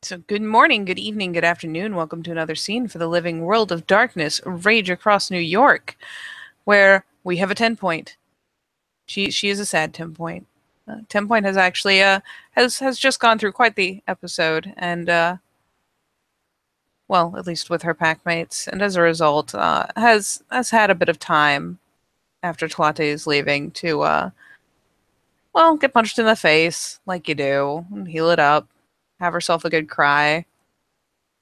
So, good morning, good evening, good afternoon. Welcome to another scene for the living world of darkness, rage across New York, where we have a 10 point. She is a sad 10 point. 10 point has actually has just gone through quite the episode, and well, at least with her packmates, and as a result, has had a bit of time after Tlate is leaving to well, get punched in the face like you do, and heal it up, have herself a good cry.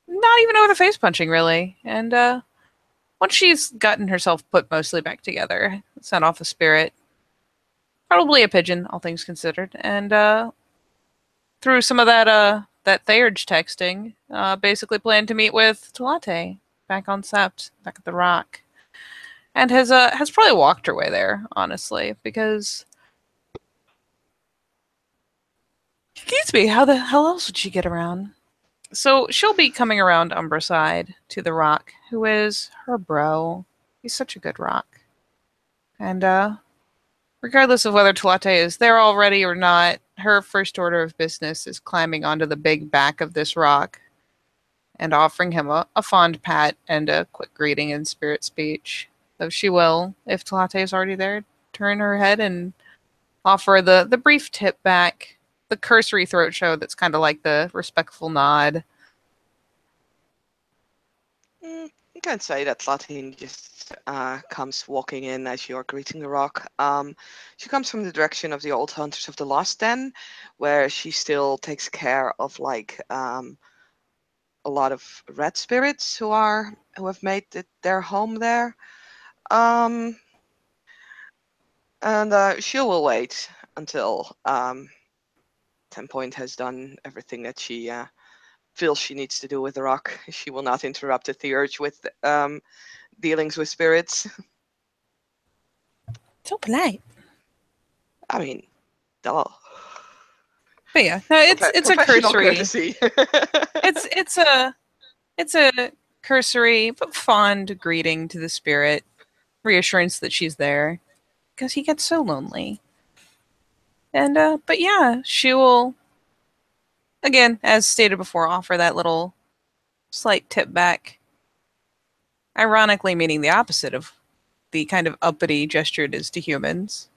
Not even over the face punching, really. And once she's gotten herself put mostly back together, sent off a spirit, probably a pigeon, all things considered, and through some of that Thayerge texting, basically planned to meet with Talate back on Sept, back at the Rock, and has probably walked her way there, honestly, because excuse me, how the hell else would she get around? So she'll be coming around Umbraside to the Rock, who is her bro. He's such a good Rock. And regardless of whether Talate is there already or not, her first order of business is climbing onto the big back of this rock and offering him a fond pat and a quick greeting in spirit speech. Though she will, if Talate is already there, turn her head and offer the brief tip back, the cursory throat show that's kind of like the respectful nod. You can say that Latin just comes walking in as you're greeting the rock. She comes from the direction of the old hunters of the Lost Den, where she still takes care of a lot of red spirits who have made it their home there. Um, and she will wait until 10 Point has done everything that she feels she needs to do with the rock. She will not interrupt the Theurge with dealings with spirits. So polite. I mean, duh. But yeah, no, it's a Professional cursory. courtesy. It's a cursory but fond greeting to the spirit, reassurance that she's there, because he gets so lonely. And but yeah, she will again, as stated before, offer that little slight tip back. Ironically, meaning the opposite of the kind of uppity gesture it is to humans.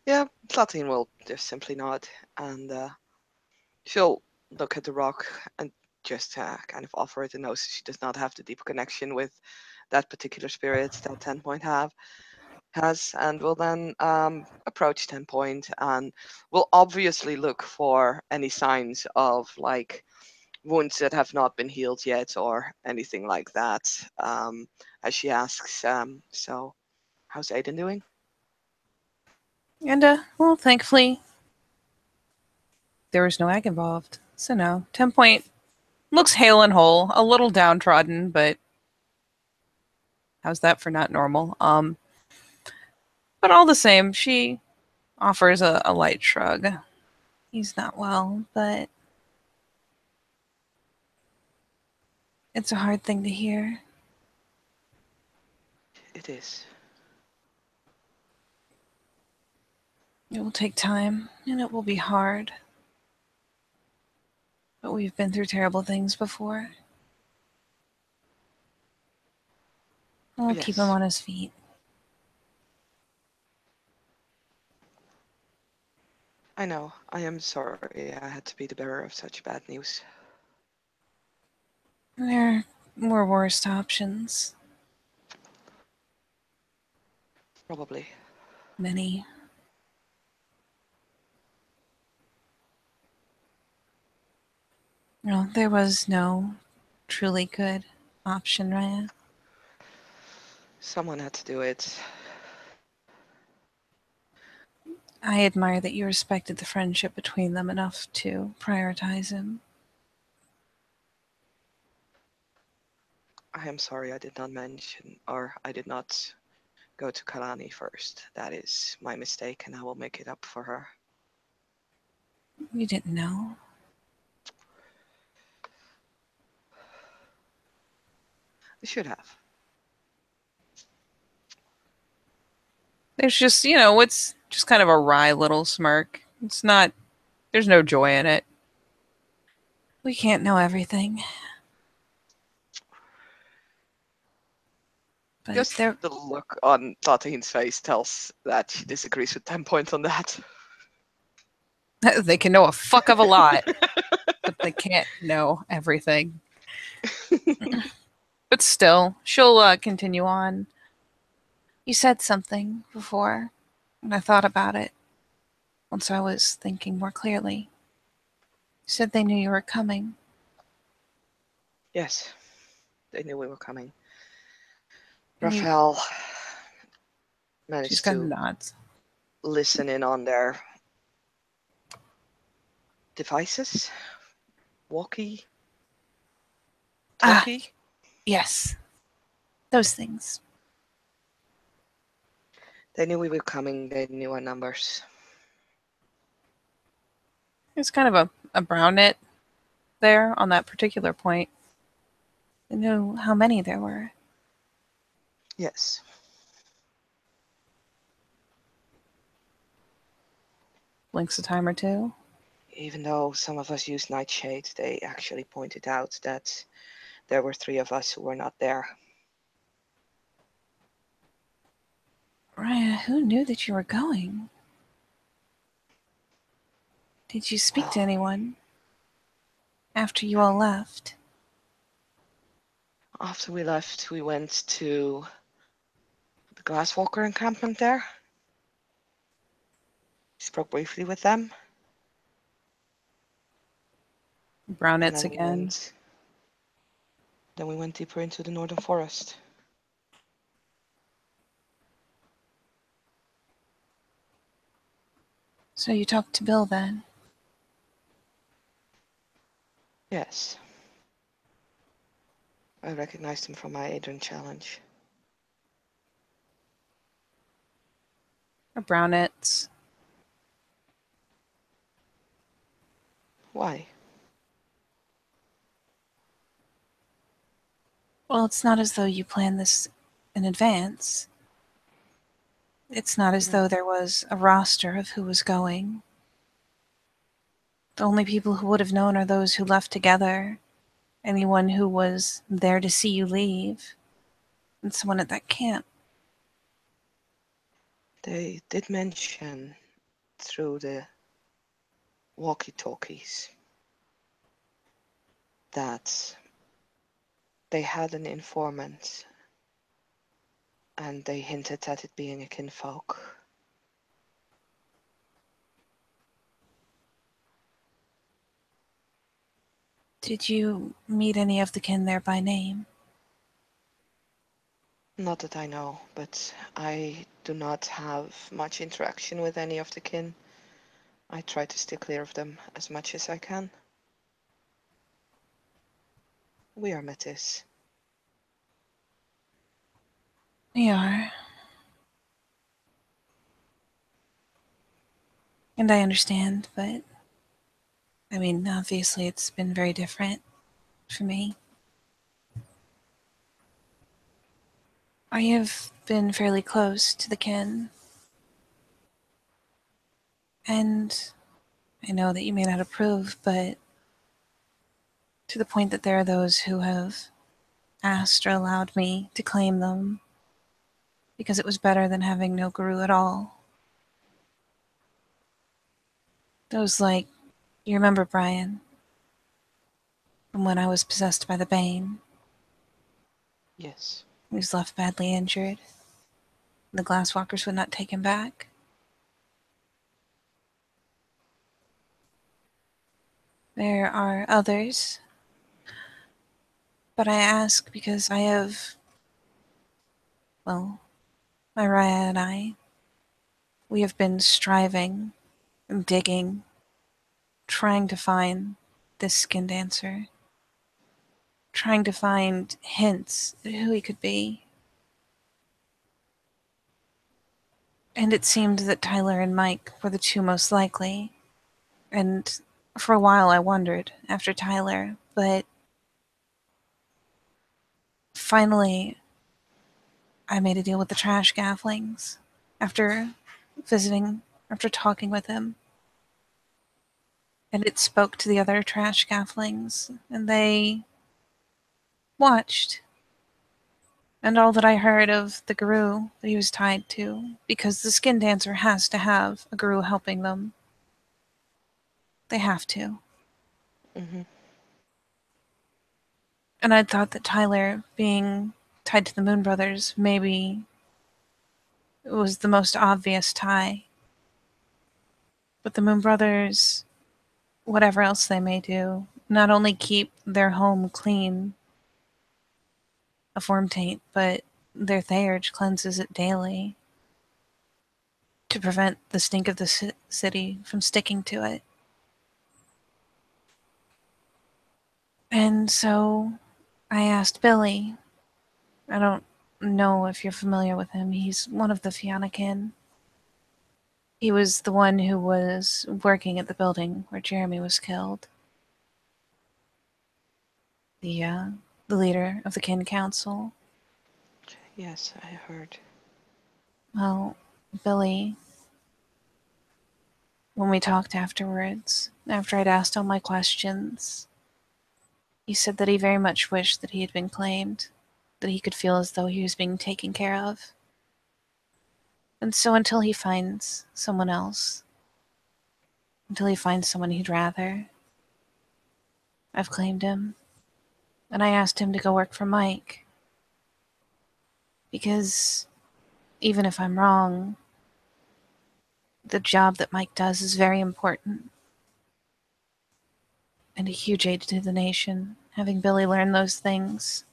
Yeah, Platin will just simply nod, and she'll look at the rock and just kind of offer it a nose. She does not have the deep connection with that particular spirit that 10 Point has, and will then approach 10 Point and will obviously look for any signs of like wounds that have not been healed yet or anything like that. As she asks, so how's Aiden doing? And well, thankfully, there was no egg involved. So no. 10 Point looks hale and whole, a little downtrodden, but how's that for not normal? But all the same, she offers a light shrug. He's not well, but it's a hard thing to hear. It is. It will take time, and it will be hard. But we've been through terrible things before. I'll keep him Yes. on his feet. I know. I am sorry I had to be the bearer of such bad news. There were worse options. Probably. Many. No, there was no truly good option, Raya. Someone had to do it. I admire that you respected the friendship between them enough to prioritize him. I am sorry I did not mention, or I did not go to Kalani first. That is my mistake, and I will make it up for her. You didn't know. I should have. There's just, it's just kind of a wry little smirk. It's not There's no joy in it. We can't know everything. But Just there, the look on Tateen's face tells that she disagrees with 10 points on that. they can know a fuck of a lot, but they can't know everything. But still, she'll continue on. You said something before, and I thought about it once I was thinking more clearly. You said they knew you were coming. Yes, they knew we were coming. And you, Raphael she's managed got to nods. listen in on their devices, walkie, Ah, talkie. yes, those things. They knew we were coming, they knew our numbers. It's kind of a brown knit there on that particular point. They knew how many there were. Yes. Blinks a time or two. Even though some of us used nightshade, they actually pointed out that there were 3 of us who were not there. Raya, who knew that you were going? Did you speak to Well, anyone after you all left? after we left, we went to the Glasswalker encampment there. Spoke briefly with them. Brown And knits again. then we went deeper into the northern forest. So you talked to Bill then? Yes. I recognized him from my Adrian challenge. Or brown knits? Why? Well, it's not as though you planned this in advance. It's not as No. though there was a roster of who was going. The only people who would have known are those who left together, anyone who was there to see you leave, and someone at that camp. They did mention through the walkie-talkies that they had an informant and they hinted at it being a kinfolk. Did you meet any of the kin there by name? Not that I know, but I do not have much interaction with any of the kin. I try to stay clear of them as much as I can. We are Metis. We are. And I understand, but I mean, obviously it's been very different for me. I have been fairly close to the kin, and I know that you may not approve, but to the point that there are those who have asked or allowed me to claim them because it was better than having no guru at all. Those like, you remember Brian, from when I was possessed by the Bane, Yes. he was left badly injured. The Glasswalkers would not take him back. There are others, but I ask because I have, well, my Raya and I, we have been striving and digging, trying to find this skinned answer, trying to find hints at who he could be. And it seemed that Tyler and Mike were the two most likely. And for a while I wondered after Tyler, but finally I made a deal with the trash gafflings after visiting, after talking with him. And it spoke to the other trash scaffoldings, and they watched. And all that I heard of the guru that he was tied to, because the skin dancer has to have a guru helping them. They have to. Hmm. And I thought that Tyler being tied to the Moon Brothers maybe was the most obvious tie. But the Moon Brothers, whatever else they may do, not only keep their home clean of worm taint, but their Theurge cleanses it daily to prevent the stink of the city from sticking to it. And so I asked Billy. I don't know if you're familiar with him. He's one of the Fiannakin. He was the one who was working at the building where Jeremy was killed. The uh, the leader of the Kin Council. Yes, I heard. Well, Billy, when we talked afterwards, after I'd asked all my questions, he said that he very much wished that he had been claimed, that he could feel as though he was being taken care of. And so until he finds someone else, until he finds someone he'd rather, I've claimed him. And I asked him to go work for Mike. Because even if I'm wrong, the job that Mike does is very important and a huge aid to the nation. Having Billy learn those things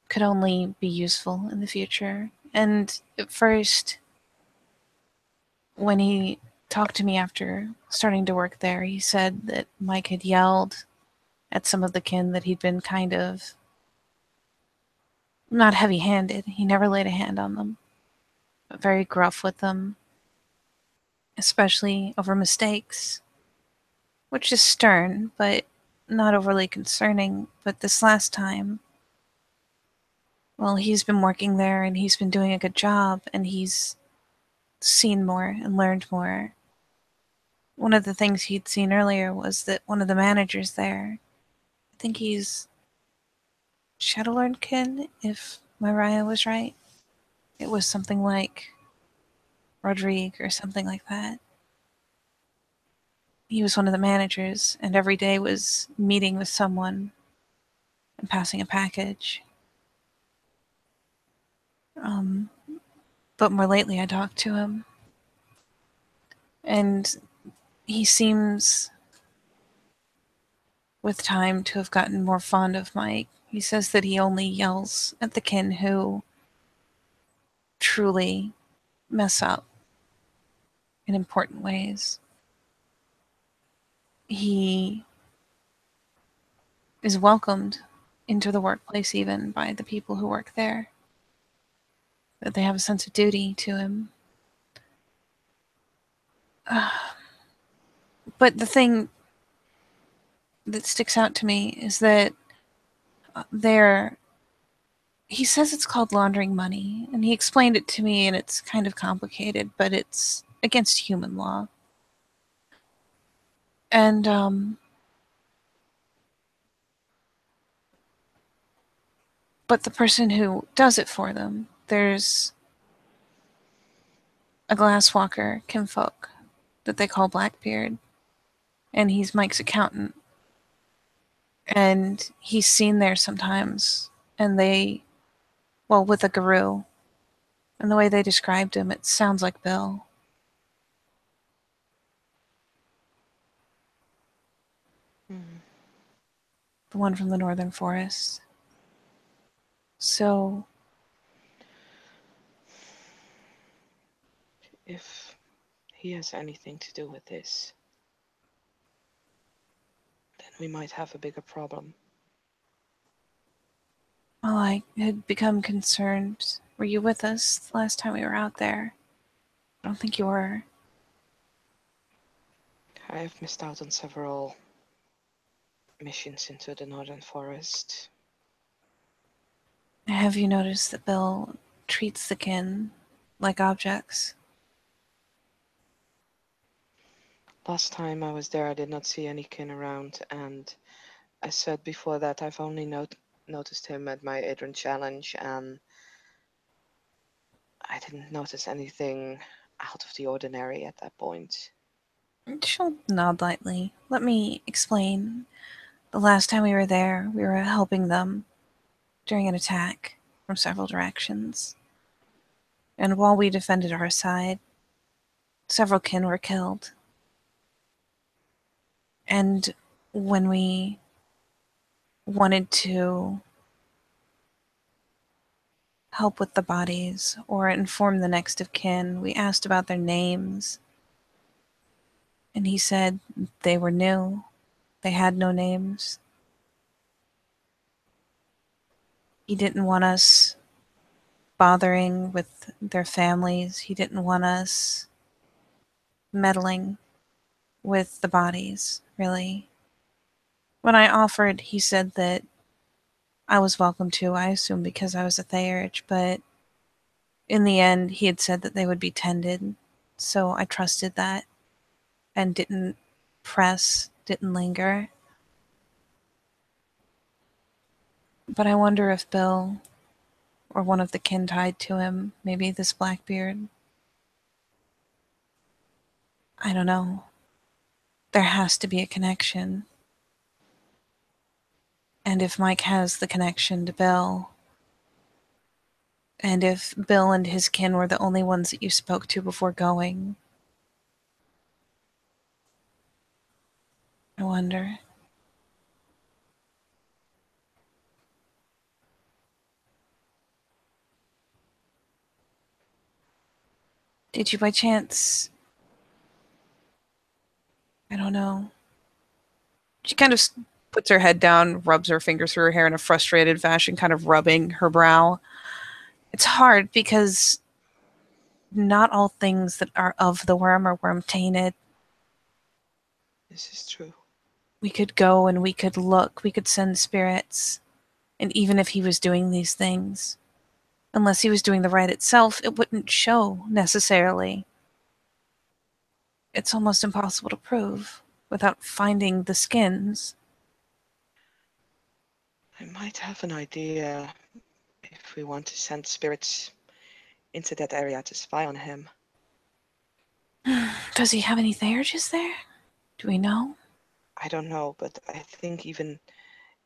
could only be useful in the future. And at first, when he talked to me after starting to work there, he said that Mike had yelled at some of the kin that he'd been kind of not heavy handed. He never laid a hand on them, but very gruff with them, especially over mistakes, which is stern, but not overly concerning. But this last time, well, he's been working there and he's been doing a good job and he's seen more and learned more. One of the things he'd seen earlier was that one of the managers there, I think he's Shadowlordkin, if Mariah was right. It was something like Rodrigue or something like that. He was one of the managers and every day was meeting with someone and passing a package. Um, but more lately I talked to him and he seems with time to have gotten more fond of Mike. He says that he only yells at the kin who truly mess up in important ways. He is welcomed into the workplace even by the people who work there, that they have a sense of duty to him. But the thing that sticks out to me is that there, he says it's called laundering money, and he explained it to me, and it's kind of complicated, but it's against human law. And but the person who does it for them, there's a glasswalker, Kim Folk, that they call Blackbeard, and he's Mike's accountant. And he's seen there sometimes, and they, well, with a guru, and the way they described him, it sounds like Bill. Mm. The one from the Northern Forest. So, If he has anything to do with this, then we might have a bigger problem. well, I had become concerned. Were you with us the last time we were out there? I don't think you were. I have missed out on several missions into the Northern Forest. Have you noticed that Bill treats the kin like objects? Last time I was there, I did not see any kin around, and I said before that I've only noticed him at my Adrian challenge, and I didn't notice anything out of the ordinary at that point. She'll nod lightly. Let me explain. The last time we were there, we were helping them during an attack from several directions. And while we defended our side, several kin were killed. And when we wanted to help with the bodies or inform the next of kin, we asked about their names. And he said they were new. They had no names. He didn't want us bothering with their families. He didn't want us meddling with the bodies, really. When I offered, he said that I was welcome to, I assume because I was a Theurge, but in the end, he had said that they would be tended, so I trusted that and didn't press, didn't linger. But I wonder if Bill, or one of the kin tied to him, maybe this Blackbeard, I don't know. There has to be a connection. And if Mike has the connection to Bill, and if Bill and his kin were the only ones that you spoke to before going, I wonder. Did you by chance, I don't know. She kind of puts her head down, rubs her fingers through her hair in a frustrated fashion, kind of rubbing her brow. It's hard because not all things that are of the worm are worm tainted. This is true. We could go and we could look, we could send spirits. And even if he was doing these things, unless he was doing the rite itself, it wouldn't show necessarily. It's almost impossible to prove without finding the skins. I might have an idea if we want to send spirits into that area to spy on him. Does he have any Theurges there? Do we know? I don't know, but I think even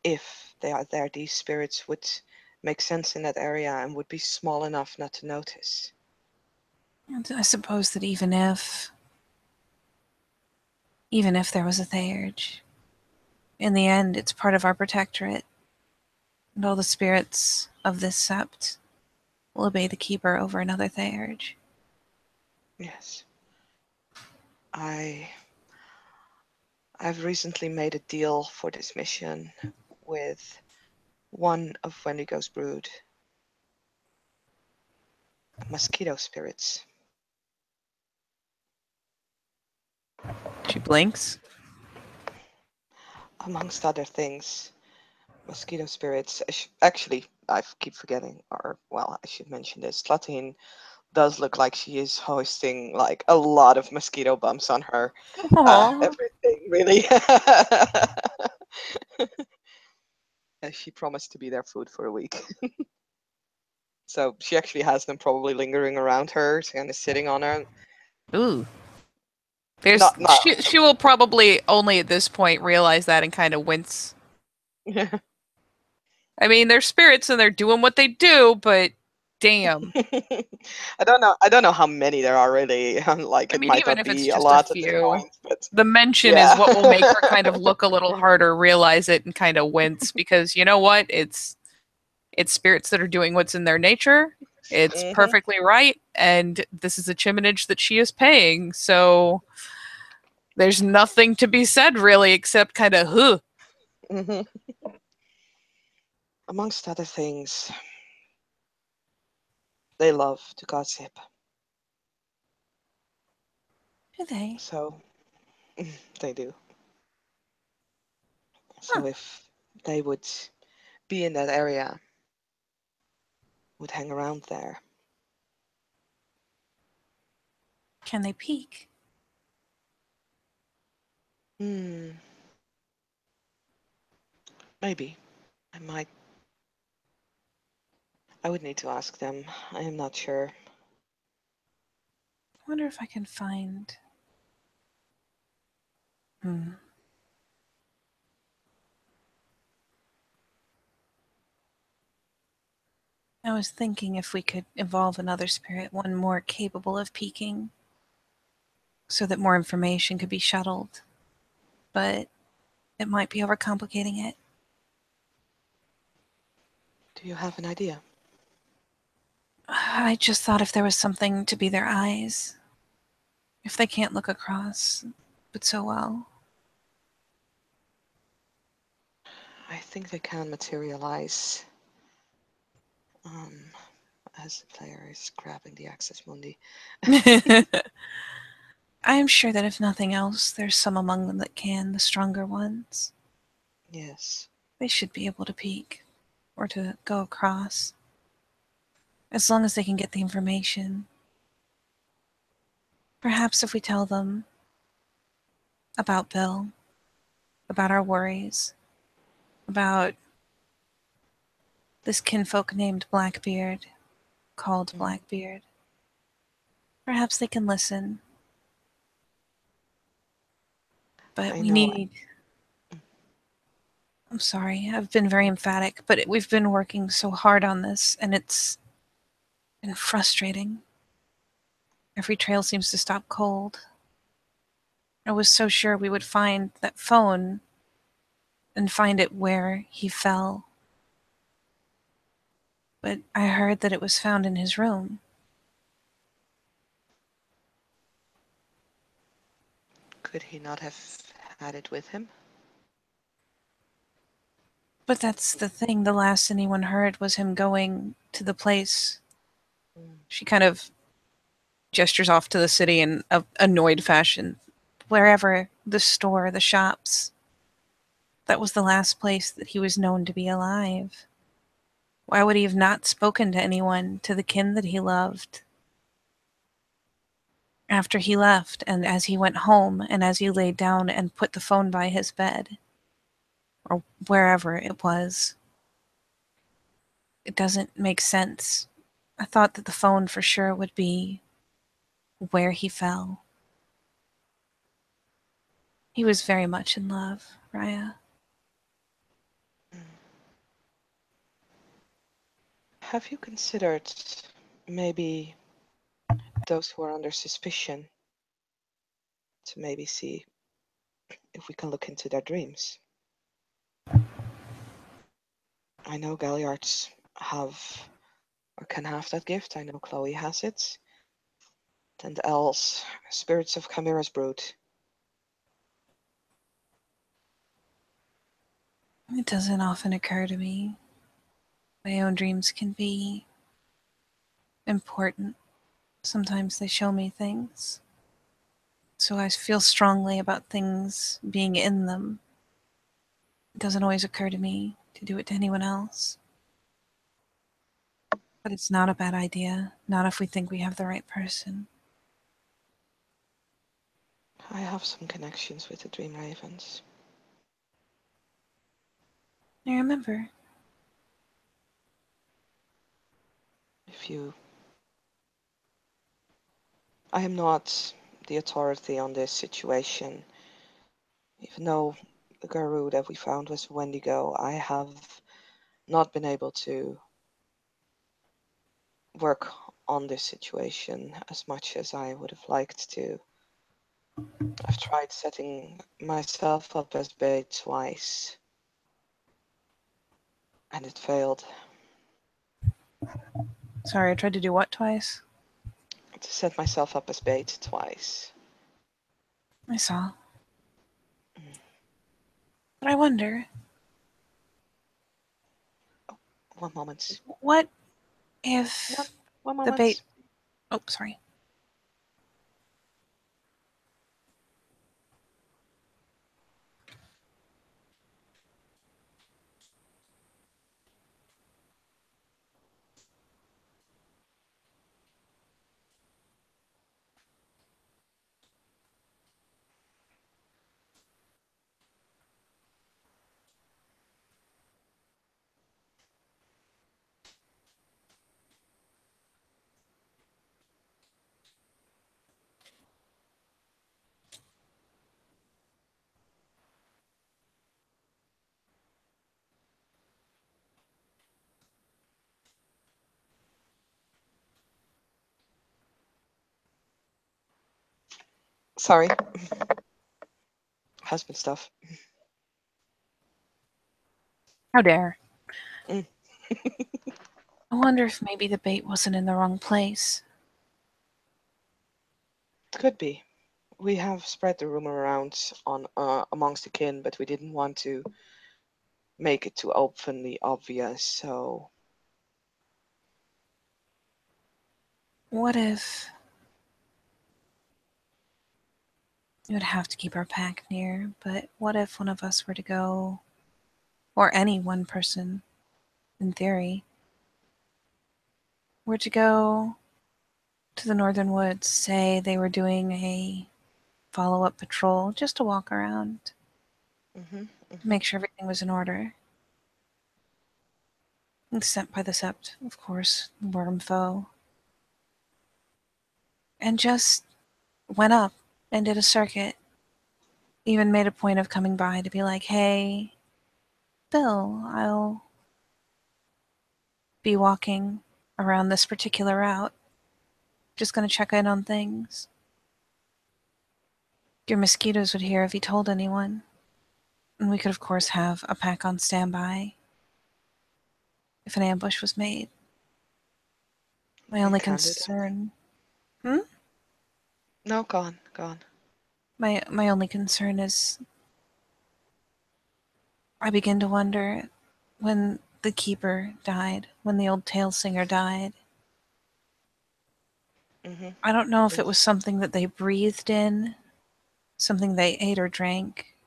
if they are there, these spirits would make sense in that area and would be small enough not to notice. I suppose that even if there was a Theurge, in the end, it's part of our protectorate, and all the spirits of this sept will obey the Keeper over another Theurge. Yes. I've recently made a deal for this mission with one of Wendigo's brood, mosquito spirits. She blinks. Amongst other things, mosquito spirits. Actually, I keep forgetting, or well, I should mention this. Slatine does look like she is hoisting like a lot of mosquito bumps on her. Aww. Everything really. She promised to be their food for a week. So she actually has them probably lingering around her, kind of sitting on her. Ooh. Not. She will probably only at this point realize that and kind of wince. I mean, they're spirits and they're doing what they do, but damn. I don't know how many there are really. Like I it mean, might even not if it's be a just a lot at this few, point, but the mention is yeah. what will make her kind of look a little harder, realize it, and kind of wince because you know what? It's spirits that are doing what's in their nature. It's Hmm. perfectly right, and this is a chiminage that she is paying, so there's nothing to be said really except kind of huh. Hmm. Amongst other things, they love to gossip. Do they? So they do. Huh. So if they would be in that area, would hang around there. Can they peek? Hmm, maybe. I might. I would need to ask them. I am not sure. I wonder if I can find. Hmm. I was thinking if we could evolve another spirit, one more capable of peeking, so that more information could be shuttled. But it might be overcomplicating it. Do you have an idea? I just thought if there was something to be their eyes, if they can't look across, but so well. I think they can materialize. Um, as the player is grabbing the Access Mundi. I am sure that if nothing else, there's some among them that can, the stronger ones. Yes. They should be able to peek, or to go across, as long as they can get the information. Perhaps if we tell them about Bill, about our worries, about this kinfolk named Blackbeard, called Mm, Blackbeard, perhaps they can listen. But I we know. need. I'm sorry, I've been very emphatic, but we've been working so hard on this, and it's been frustrating. Every trail seems to stop cold. I was so sure we would find that phone and find it where he fell. But I heard that it was found in his room. Could he not have had it with him? But that's the thing, the last anyone heard was him going to the place. Mm, She kind of gestures off to the city in a annoyed fashion. Wherever the store, the shops. That was the last place that he was known to be alive. Why would he have not spoken to anyone, to the kin that he loved? After he left, and as he went home, and as he laid down and put the phone by his bed, or wherever it was, it doesn't make sense. I thought that the phone for sure would be where he fell. He was very much in love, Raya. mm. Have you considered maybe those who are under suspicion to maybe see if we can look into their dreams? I know Galliards have or can have that gift. I know Chloe has it. And else, spirits of Chimera's brood. It doesn't often occur to me. My own dreams can be important. Sometimes they show me things. So I feel strongly about things being in them. It doesn't always occur to me to do it to anyone else. But it's not a bad idea, not if we think we have the right person. I have some connections with the Dream Ravens. I remember. If you... I am not the authority on this situation. Even though the guru that we found was Wendigo, I have not been able to work on this situation as much as I would have liked to. I've tried setting myself up as bait twice, and it failed. Sorry, I tried to do what twice? To set myself up as bait twice. I saw. Mm. But I wonder, One moment. what One, if one the bait. moment. Oh, sorry. Sorry. Husband stuff. How dare. Mm. I wonder if maybe the bait wasn't in the wrong place. Could be. We have spread the rumor around on amongst the kin, but we didn't want to make it too openly obvious, so What if we would have to keep our pack near, but what if one of us were to go, or any one person, in theory, were to go to the northern woods, say they were doing a follow-up patrol, just to walk around, make sure everything was in order. And sent by the Sept, of course, the worm foe. And just went up and did a circuit. Even made a point of coming by to be like, hey, Bill, I'll be walking around this particular route. Just gonna check in on things. Your mosquitoes would hear if you told anyone. And we could, of course, have a pack on standby if an ambush was made. My we only can do that. concern... No, go on, go on. My only concern is I begin to wonder when the keeper died, when the old tale singer died. I don't know if it was something that they breathed in, something they ate or drank,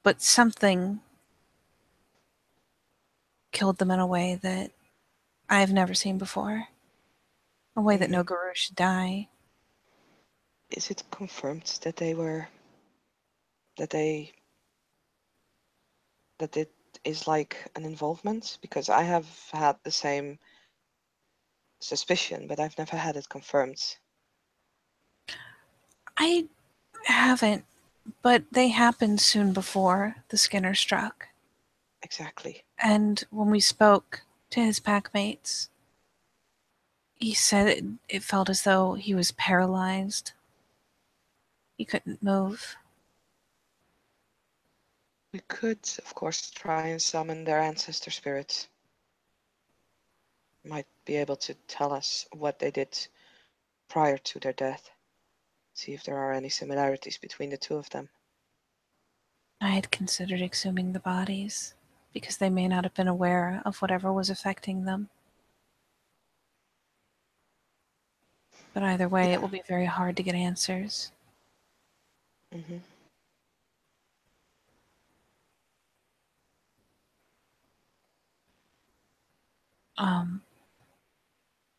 but something killed them in a way that I've never seen before. A way that no guru should die. Is it confirmed that it is like an involvement? Because I have had the same suspicion, but I've never had it confirmed. I haven't, but they happened soon before the Skinner struck. Exactly. And when we spoke to his packmates, he said it felt as though he was paralyzed. He couldn't move. We could, of course, try and summon their ancestor spirits. Might be able to tell us what they did prior to their death. See if there are any similarities between the two of them. I had considered exhuming the bodies, because they may not have been aware of whatever was affecting them. But either way, it will be very hard to get answers.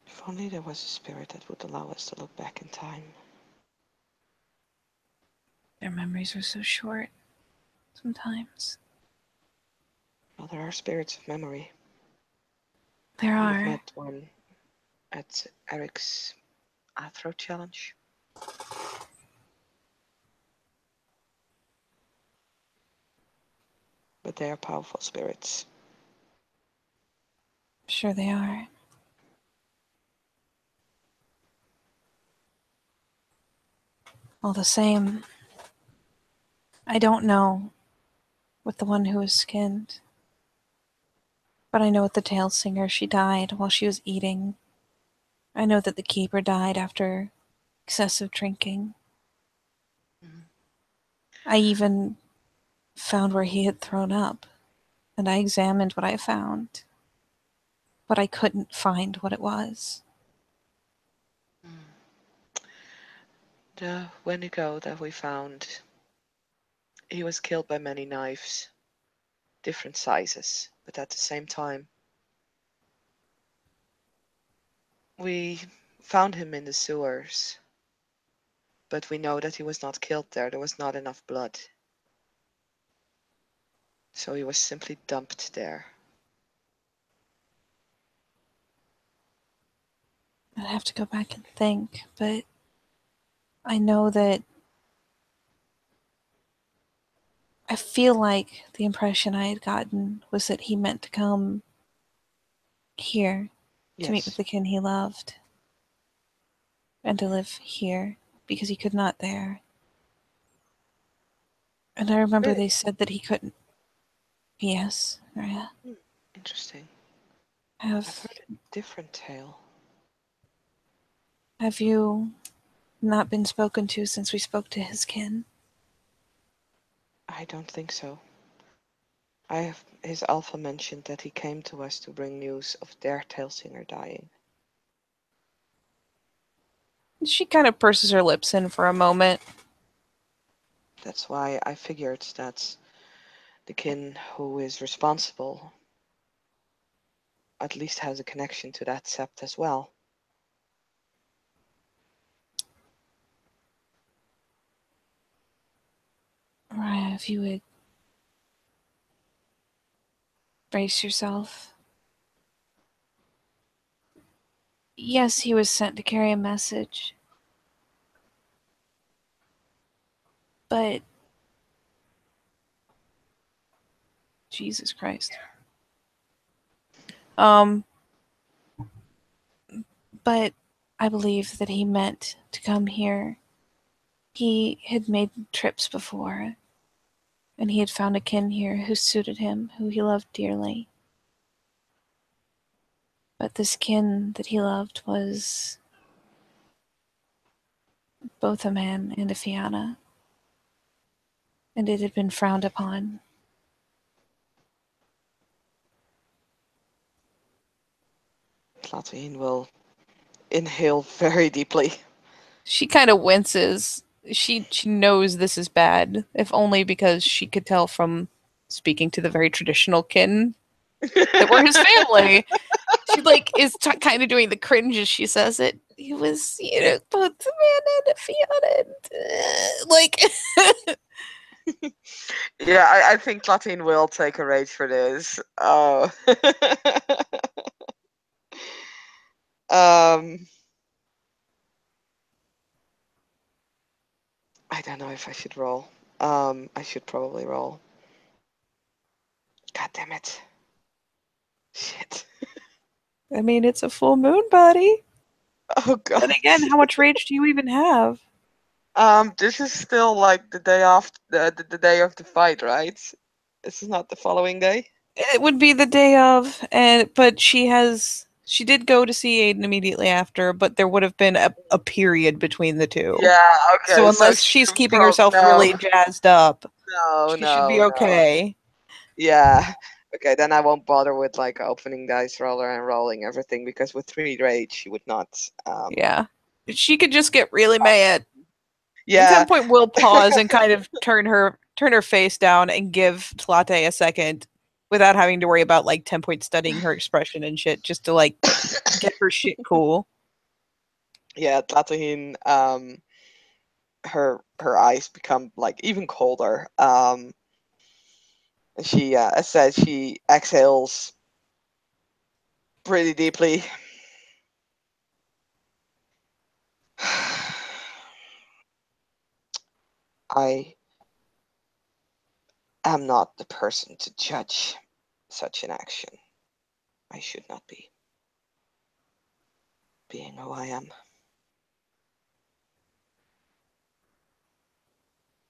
If only there was a spirit that would allow us to look back in time. Their memories are so short, sometimes. Well, there are spirits of memory. There We've are. met one at Eric's Afro Challenge. But they are powerful spirits. Sure they are. All the same, I don't know with the one who was skinned. But I know with the tail singer, she died while she was eating. I know that the keeper died after excessive drinking. I even found where he had thrown up, and I examined what I found. But I couldn't find what it was. The Wendigo that we found, he was killed by many knives, different sizes, but at the same time. We found him in the sewers, but we know that he was not killed there. There was not enough blood. So he was simply dumped there. I'd have to go back and think, but I know that I feel like the impression I had gotten was that he meant to come here to meet with Yes. the kin he loved and to live here because he could not there. And I remember Really? they said that he couldn't. Yes, Rhea. Hmm, interesting. I've Have heard a different tale. have you not been spoken to since we spoke to his kin? I don't think so. His alpha mentioned that he came to us to bring news of their tail singer dying. She kind of purses her lips in for a moment. That's why I figured that the kin who is responsible at least has a connection to that sept as well. Rhea, if you would brace yourself. Yes, he was sent to carry a message. But Jesus Christ. Um, but I believe that he meant to come here. He had made trips before, and he had found a kin here who suited him, who he loved dearly. But this kin that he loved was both a man and a Fianna, and it had been frowned upon. Platine will inhale very deeply. She kind of winces. She knows this is bad, if only because she could tell from speaking to the very traditional kin that were his family. She like is kind of doing the cringe as she says it. He was, both a man and a Fianna. Like, Yeah, I think Platine will take a rage for this. Oh. um, I don't know if I should roll. I should probably roll. God damn it. Shit. I mean, it's a full moon, buddy. Oh Then god. again, how much rage do you even have? This is still like the day after the day of the fight, right? This is not the following day. It would be the day of, and but she did go to see Aiden immediately after, but there would have been a period between the two. Yeah, So okay. So unless she she's should keeping probably herself no, really jazzed up, no, she should be no, no. okay. Yeah. Okay, then I won't bother with like opening dice roller and rolling everything because with 3 rage she would not. Yeah. She could just get really mad. At Yeah, some point we'll pause and kind of turn her face down and give Tlate a second without having to worry about like 10 point studying her expression and shit just to like get her shit cool. yeah. Tlatohine, her eyes become like even colder. And she, as said, she exhales pretty deeply. I am not the person to judge such an action. I should not be, being who I am.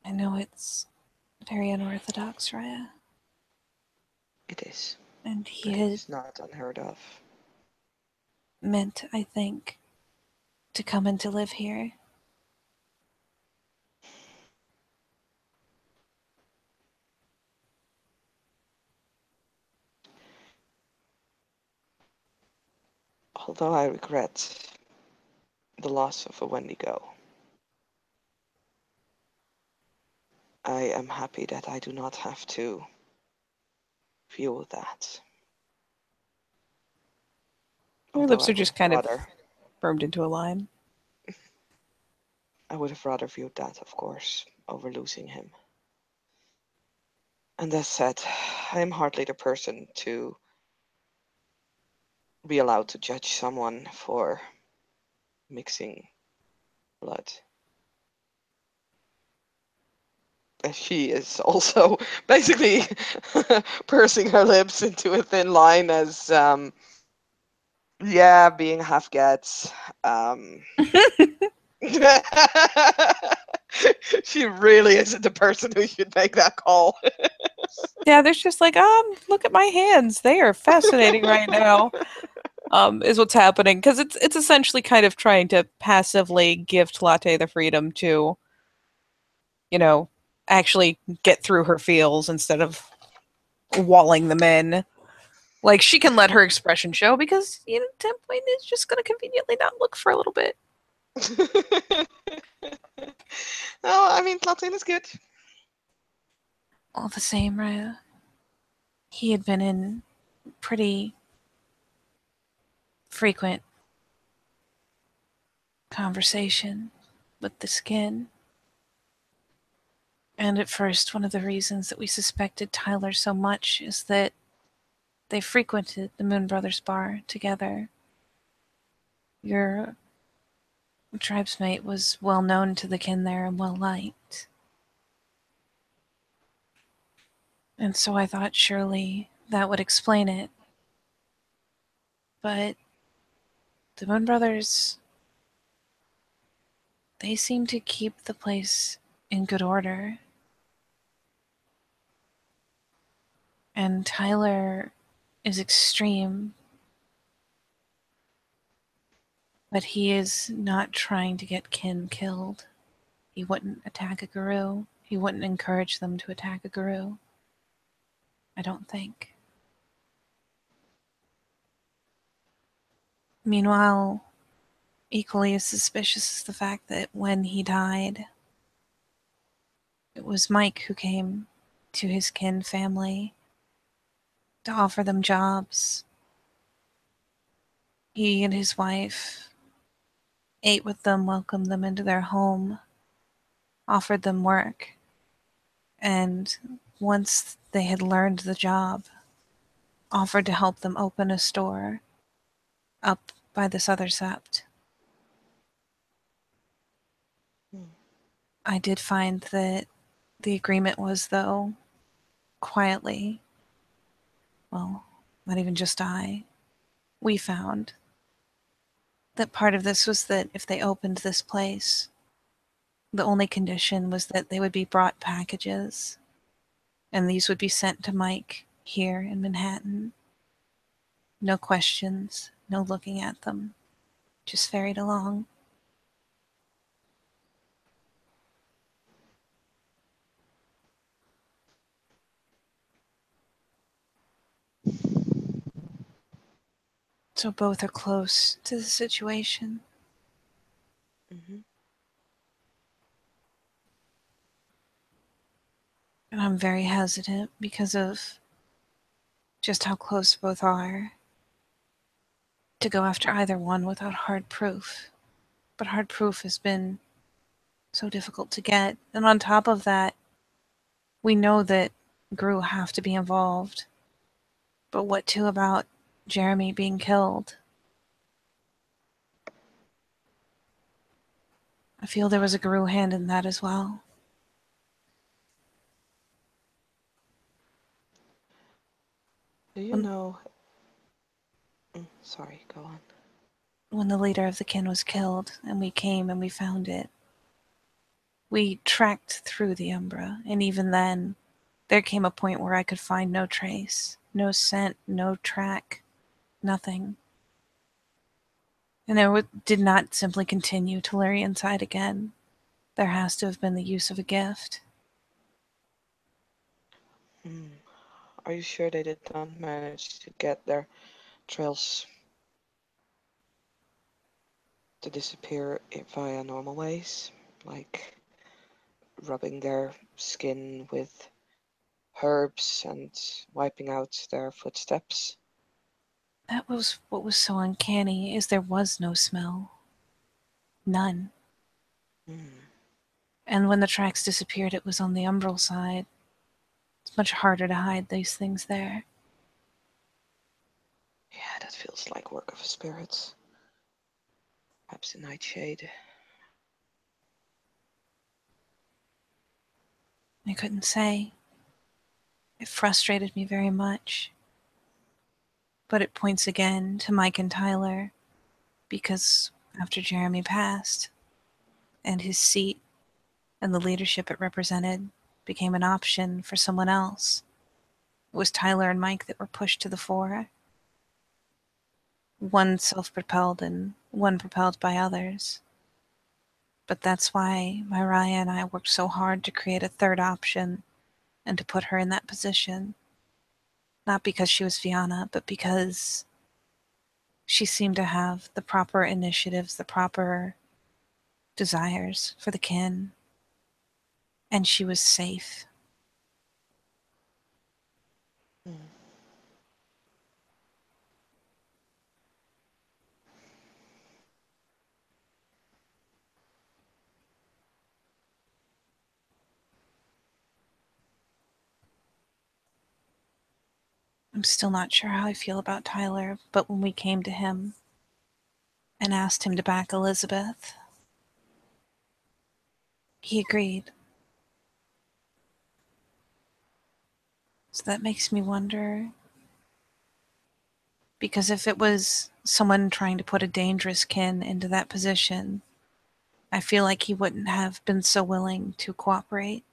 I know it's very unorthodox, Raya. It is, And he but it had is not unheard of. meant, I think, to come and to live here. Although I regret the loss of a Wendigo, I am happy that I do not have to feel that. Her Although lips are just kind of firmed into a line. I would have rather viewed that, of course, over losing him. And that said, I am hardly the person to be allowed to judge someone for mixing blood. And she is also basically pursing her lips into a thin line as, yeah, being half gets. She really isn't the person who should make that call. Yeah, there's just like, look at my hands. They are fascinating right now. Is what's happening because it's essentially kind of trying to passively give Latte the freedom to, you know, actually get through her feels instead of walling them in. Like she can let her expression show because at that point is just going to conveniently not look for a little bit. No, I mean, Latin is good. All the same, Raya, he had been in pretty frequent conversation with the skin. And at first, one of the reasons that we suspected Tyler so much is that they frequented the Moon Brothers bar together. Your tribesmate was well known to the kin there and well liked. And so I thought surely that would explain it. But the Moon Brothers, they seem to keep the place in good order. And Tyler is extreme, but he is not trying to get kin killed. He wouldn't attack a guru. He wouldn't encourage them to attack a guru. I don't think. Meanwhile, equally as suspicious is the fact that when he died, it was Mike who came to his kin family to offer them jobs. He and his wife ate with them, welcomed them into their home, offered them work, and once they had learned the job, offered to help them open a store up by this other sept. I did find that the agreement was, though, quietly, well, not even just we found that part of this was that if they opened this place, the only condition was that they would be brought packages, and these would be sent to Mike here in Manhattan. No questions, no looking at them, just ferried along. So both are close to the situation. Mm-hmm. And I'm very hesitant because of just how close both are to go after either one without hard proof. But hard proof has been so difficult to get. And on top of that, we know that Gru have to be involved. But what too about Jeremy being killed? I feel there was a Gru hand in that as well. Do you know? Sorry, go on. When the leader of the kin was killed, and we came and we found it, we tracked through the Umbra, and even then, there came a point where I could find no trace, no scent, no track, nothing. And there did not simply continue to lure inside again. There has to have been the use of a gift. Are you sure they did not manage to get their trails to disappear via normal ways? Like rubbing their skin with herbs and wiping out their footsteps? That was what was so uncanny, is there was no smell. None. And when the tracks disappeared, it was on the umbral side. It's much harder to hide these things there. Yeah, that feels like work of spirits. Perhaps a nightshade. I couldn't say. It frustrated me very much. But it points again to Mike and Tyler, because after Jeremy passed, and his seat and the leadership it represented became an option for someone else. It was Tyler and Mike that were pushed to the fore, one self-propelled and one propelled by others. But that's why Mariah and I worked so hard to create a third option and to put her in that position. Not because she was Fianna, but because she seemed to have the proper initiatives, the proper desires for the kin, and she was safe. Mm. I'm still not sure how I feel about Tyler, but when we came to him and asked him to back Elizabeth, he agreed. So that makes me wonder, because if it was someone trying to put a dangerous kin into that position, I feel like he wouldn't have been so willing to cooperate.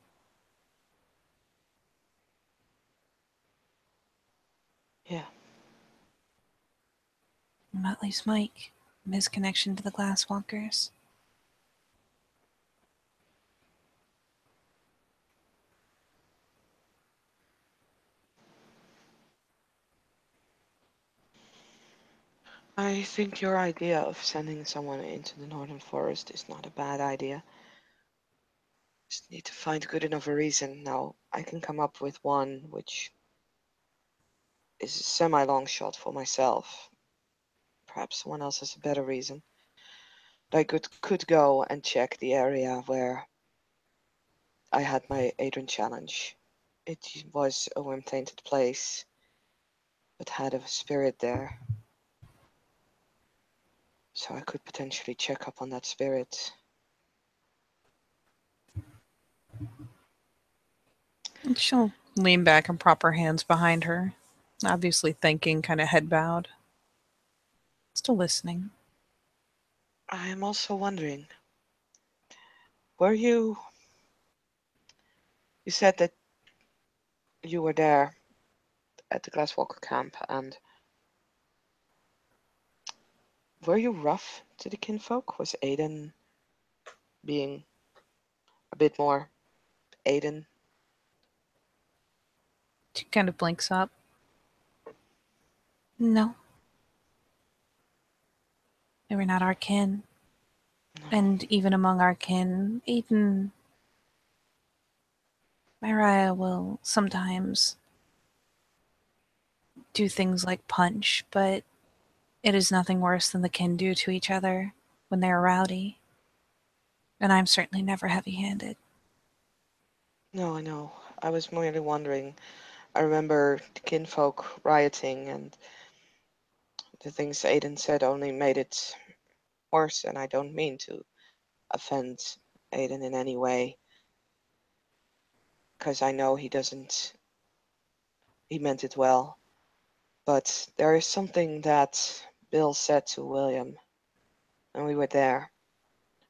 Yeah. At least Mike, and his connection to the Glasswalkers. I think your idea of sending someone into the Northern Forest is not a bad idea. Just need to find good enough a reason. Now, I can come up with one which is a semi-long shot for myself. Perhaps someone else has a better reason. I could go and check the area where I had my Adrian challenge. It was a worm-tainted place, but had a spirit there. So I could potentially check up on that spirit. And she'll lean back and prop her hands behind her, obviously thinking, kind of head bowed. Still listening. I am also wondering, were you said that you were there at the Glasswalker camp, and were you rough to the kinfolk? Was Aiden being a bit more Aiden? She kind of blinks up. No, they were not our kin. No. And even among our kin, Aiden, Mariah will sometimes do things like punch, but it is nothing worse than the kin do to each other when they are rowdy. And I'm certainly never heavy-handed. No, I know. I was merely wondering. I remember the kinfolk rioting, and the things Aiden said only made it worse, and I don't mean to offend Aiden in any way, because I know he doesn't, he meant it well. But there is something that Bill said to William, and we were there.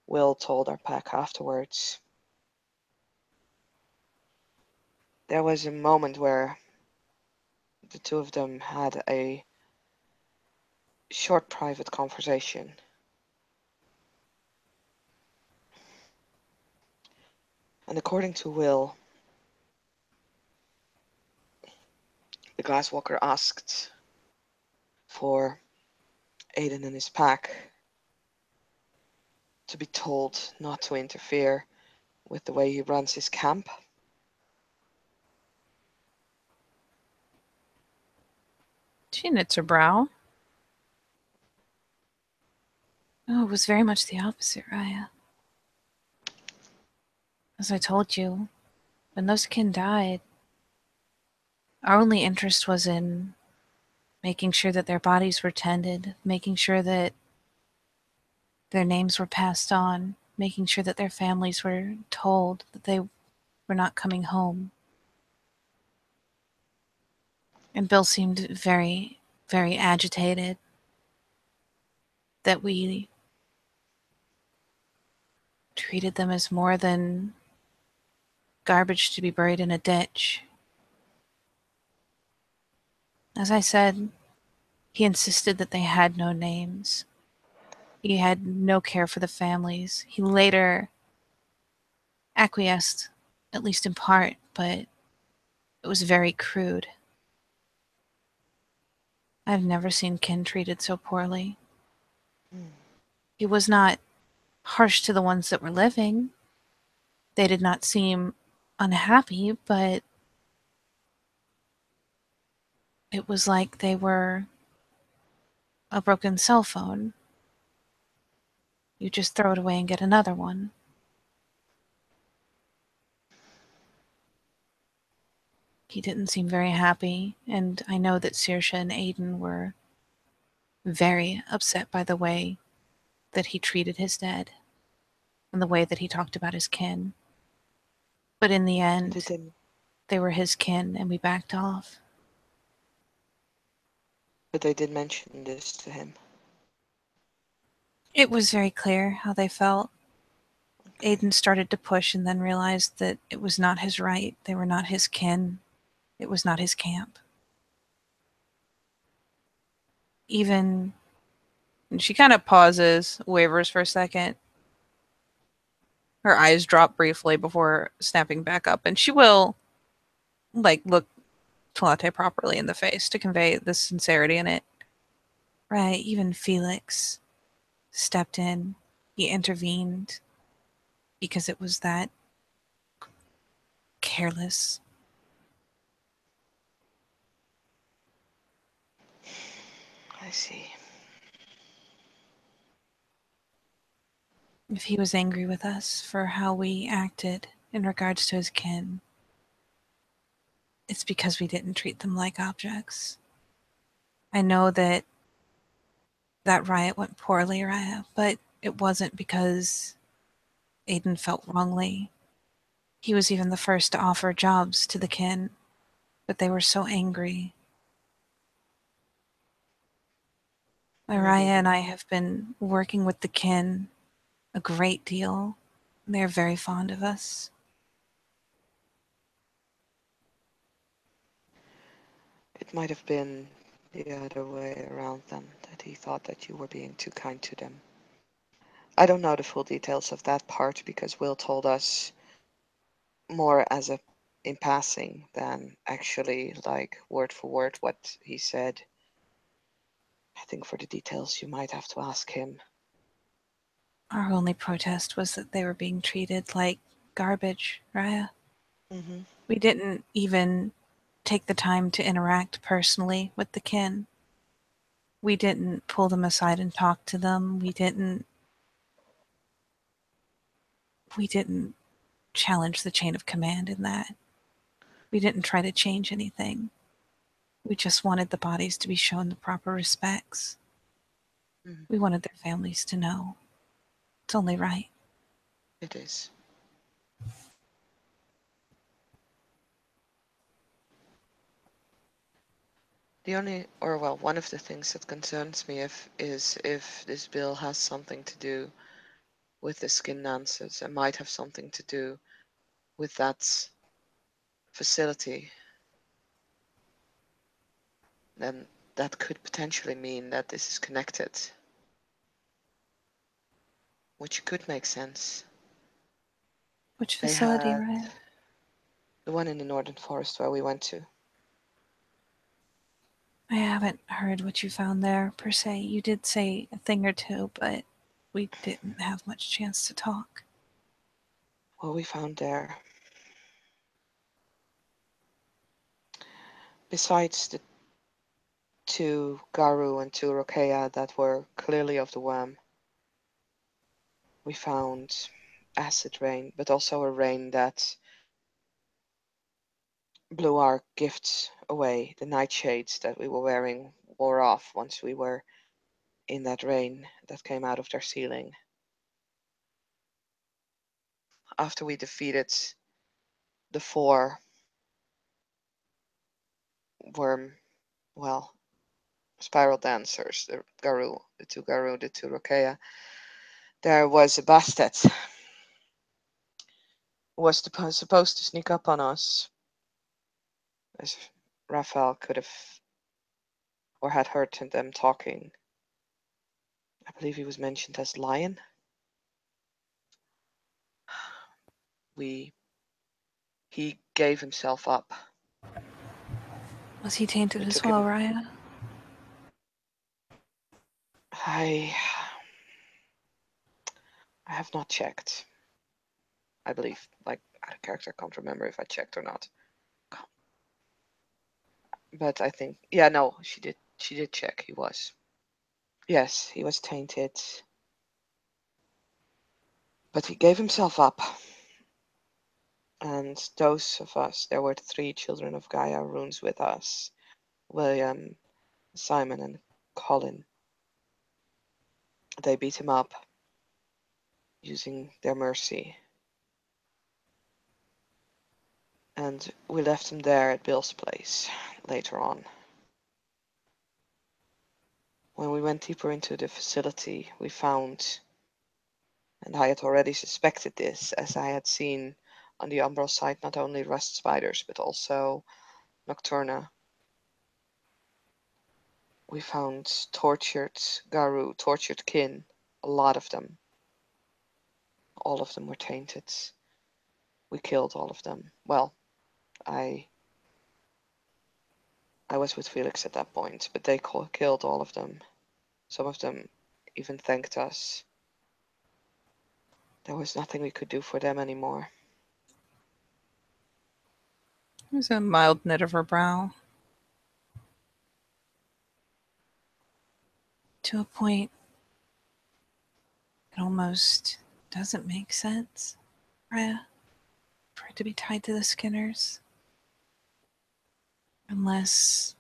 Will told our pack afterwards. There was a moment where the two of them had a short private conversation. And according to Will, the Glasswalker asked for Aiden and his pack to be told not to interfere with the way he runs his camp. She knits her brow. Oh, it was very much the opposite, Raya. As I told you, when those kin died, our only interest was in making sure that their bodies were tended, making sure that their names were passed on, making sure that their families were told that they were not coming home. And Bill seemed very, very agitated that we treated them as more than garbage to be buried in a ditch. As I said, he insisted that they had no names. He had no care for the families. He later acquiesced, at least in part, but it was very crude. I've never seen kin treated so poorly. Mm. He was not harsh to the ones that were living. They did not seem unhappy, but it was like they were a broken cell phone. You just throw it away and get another one. He didn't seem very happy, and I know that Saoirse and Aiden were very upset by the way that he treated his dead and the way that he talked about his kin. But in the Did end, they, they were his kin, and we backed off. but they did mention this to him. It was very clear how they felt. Okay. Aiden started to push and then realized that it was not his right. They were not his kin. It was not his camp. Even, and she kind of pauses, wavers for a second. Her eyes drop briefly before snapping back up, and she will, like, look Talate properly in the face to convey the sincerity in it. Right, even Felix stepped in. He intervened because it was that careless. I see. If he was angry with us for how we acted in regards to his kin, it's because we didn't treat them like objects. I know that that riot went poorly, Raya, but it wasn't because Aiden felt wrongly. He was even the first to offer jobs to the kin, but they were so angry. Raya Maybe and I have been working with the kin a great deal. They're very fond of us. it might have been the other way around then, that he thought that you were being too kind to them. I don't know the full details of that part because Will told us more as a in passing than actually like word for word what he said. I think for the details you might have to ask him. Our only protest was that they were being treated like garbage, Raya. Hmm. We didn't even take the time to interact personally with the kin. We didn't pull them aside and talk to them. We didn't challenge the chain of command in that. We didn't try to change anything. We just wanted the bodies to be shown the proper respects. Hmm. We wanted their families to know. It's only right. It is. The only, or well, one of the things that concerns me is if this bill has something to do with the skin dancers and might have something to do with that facility, then that could potentially mean that this is connected, which could make sense. Which They facility, had Raya? the one in the northern forest where we went to. I haven't heard what you found there, per se. You did say a thing or two, but we didn't have much chance to talk. What we found there, besides the two Garu and two Rokea that were clearly of the worm, we found acid rain, but also a rain that blew our gifts away. The nightshades that we were wearing wore off once we were in that rain that came out of their ceiling. After we defeated the four worm, well, spiral dancers, the two Garu, the two Rokea, there was a Bastet was supposed to sneak up on us, as Raphael could have or had heard them talking. I believe he was mentioned as Lion. He gave himself up. Was he tainted We as took well, him. Raya? I have not checked. I believe, like, out of character, I can't remember if I checked or not. But I think, yeah, no, she did. She did check. He was. Yes, he was tainted. But he gave himself up. And those of us, there were 3 children of Gaia runes with us: William, Simon, and Colin. They beat him up using their mercy. And we left him there at Bill's place later on. When we went deeper into the facility, we found, and I had already suspected this, as I had seen on the Umbral site not only rust spiders but also Nocturna. We found tortured Garu, tortured kin, a lot of them. All of them were tainted. We killed all of them. Well, I was with Felix at that point, but they killed all of them. Some of them even thanked us. There was nothing we could do for them anymore. There's a mild knit of her brow. To a point, it almost doesn't make sense, Raya, for it to be tied to the Skinners. Unless...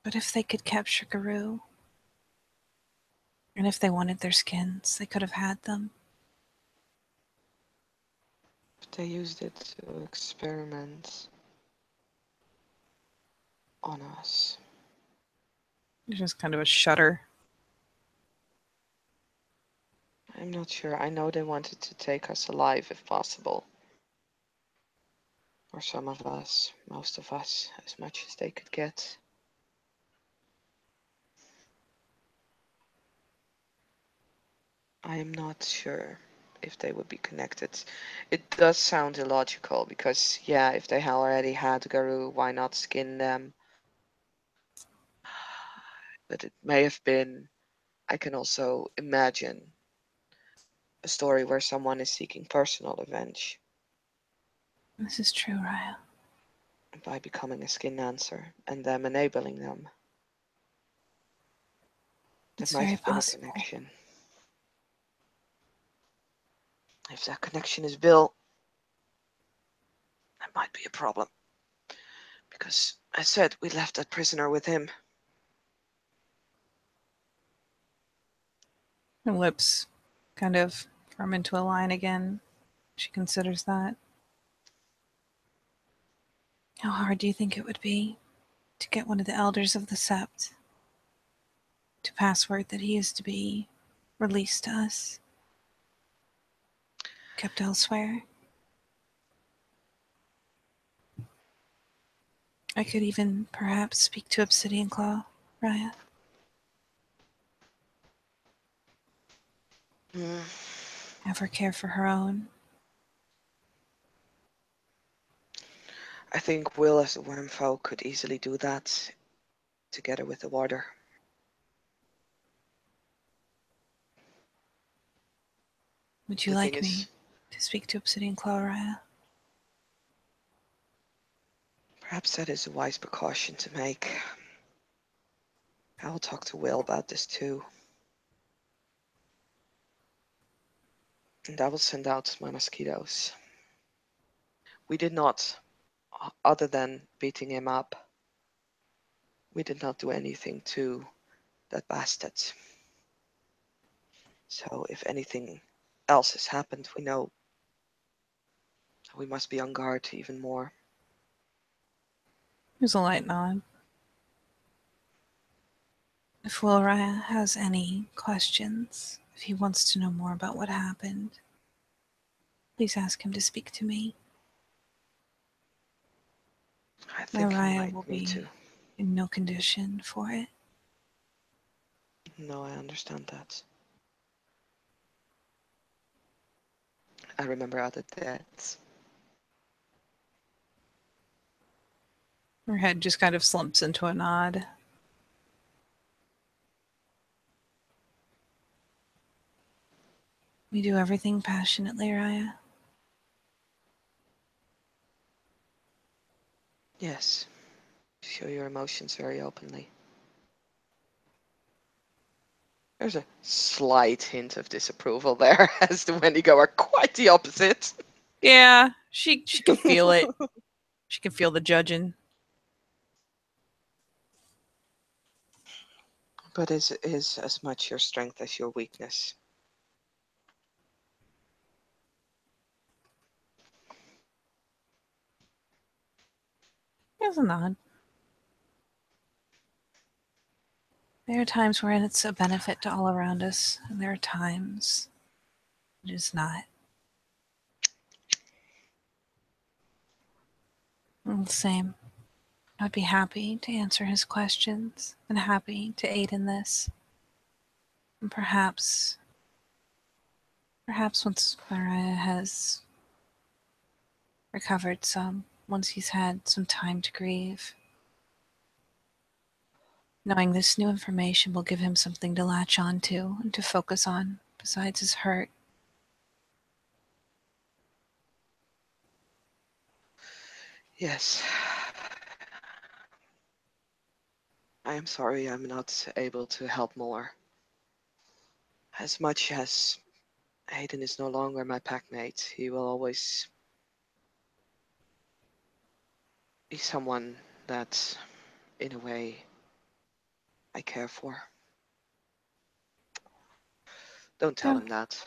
But if they could capture Garou, and if they wanted their skins, they could have had them. But they used it to experiment on us. It's just kind of a shudder. I'm not sure. I know they wanted to take us alive if possible. Or some of us, most of us, as much as they could get. I am not sure if they would be connected. It does sound illogical because, yeah, if they already had Garou, why not skin them? But it may have been. I can also imagine a story where someone is seeking personal revenge This is true, Raya. by becoming a skin dancer and them enabling them. That It's might very have been a possible. connection. If that connection is Bill, that might be a problem. Because, as said, we left that prisoner with him. Her lips kind of form into a line again. She considers that. How hard do you think it would be to get one of the elders of the Sept to pass word that he is to be released to us? Kept elsewhere? I could even perhaps speak to Obsidian Claw, Raya. Hmm. Have her care for her own. I think Will, as a wormfolk, could easily do that together with the warder. Would you The thing like is, me to speak to Obsidian Claw, Raya? perhaps that is a wise precaution to make. I will talk to Will about this too. And I will send out my mosquitoes. We did not, other than beating him up, we did not do anything to that bastard. So if anything else has happened, we know we must be on guard even more. There's a light nod. If Will Raya has any questions, if he wants to know more about what happened, Please ask him to speak to me. I think he Mariah might will need to. be in no condition for it. No, I understand that. I remember other deaths. Her head just kind of slumps into a nod. We do everything passionately, Raya. Yes. Show your emotions very openly. There's a slight hint of disapproval there, as the Wendigo are quite the opposite. Yeah, she can feel it. She can feel the judging. But it is as much your strength as your weakness. There's a nod. There are times wherein it's a benefit to all around us, and there are times it is not. All the same, I'd be happy to answer his questions and happy to aid in this. And perhaps once Mariah has recovered some, once he's had some time to grieve, knowing this new information will give him something to latch on to and to focus on besides his hurt. Yes. I am sorry I'm not able to help more. As much as Hayden is no longer my packmate, he will always be someone that, in a way, I care for. Don't tell him that.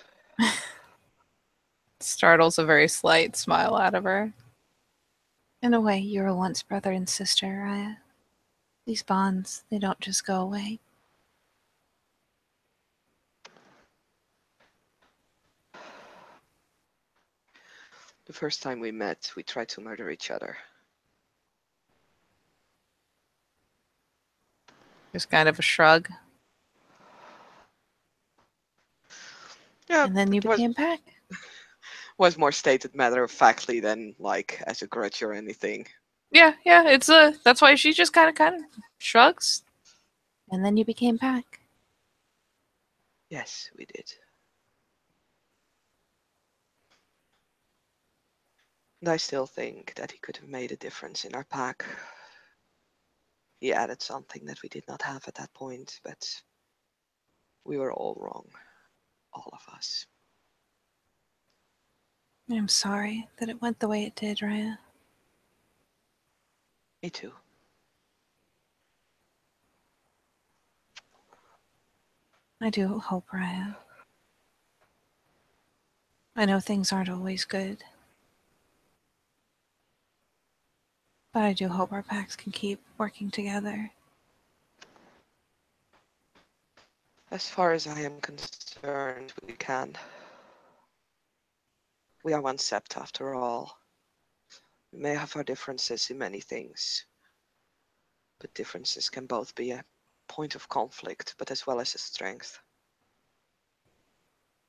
Startles a very slight smile out of her. In a way, you were once brother and sister, Raya. These bonds, they don't just go away. The first time we met, we tried to murder each other. Just kind of a shrug. Yeah, And then you it was became pack. more stated matter-of-factly than like as a grudge or anything. Yeah, it's that's why she just kind of shrugs. And then you became pack. Yes, we did. And I still think that he could have made a difference in our pack. He added something that we did not have at that point, but we were all wrong. All of us. I'm sorry that it went the way it did, Raya. Me too. I do hope, Raya. I know things aren't always good. But I do hope our packs can keep working together. As far as I am concerned, we can. We are one sept after all. We may have our differences in many things, but differences can both be a point of conflict, but as well as a strength.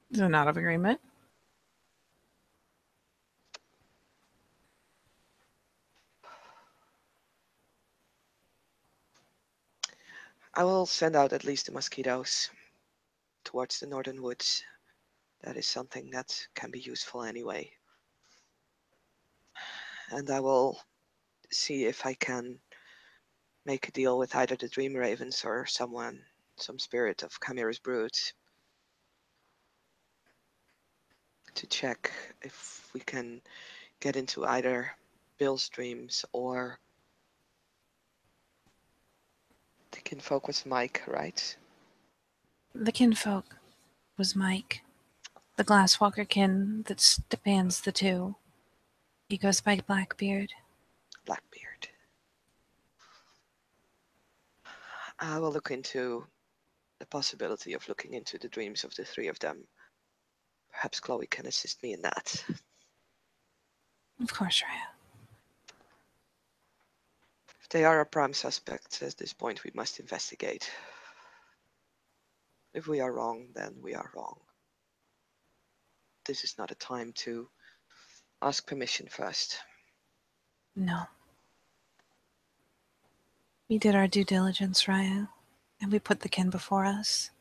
Is a nod of agreement? I will send out at least the mosquitoes towards the northern woods. That is something that can be useful anyway. And I will see if I can make a deal with either the Dream Ravens or someone, some spirit of Chimera's brood, to check if we can get into either Bill's dreams or the kinfolk with Mike, right? The kinfolk was Mike, the glasswalker kin that spans the two. He goes by Blackbeard. Blackbeard. I will look into the possibility of looking into the dreams of the three of them. Perhaps Chloe can assist me in that. Of course, Raya. If they are our prime suspects at this point, we must investigate. If we are wrong, then we are wrong. This is not a time to ask permission first. No. We did our due diligence, Raya, and we put the kin before us.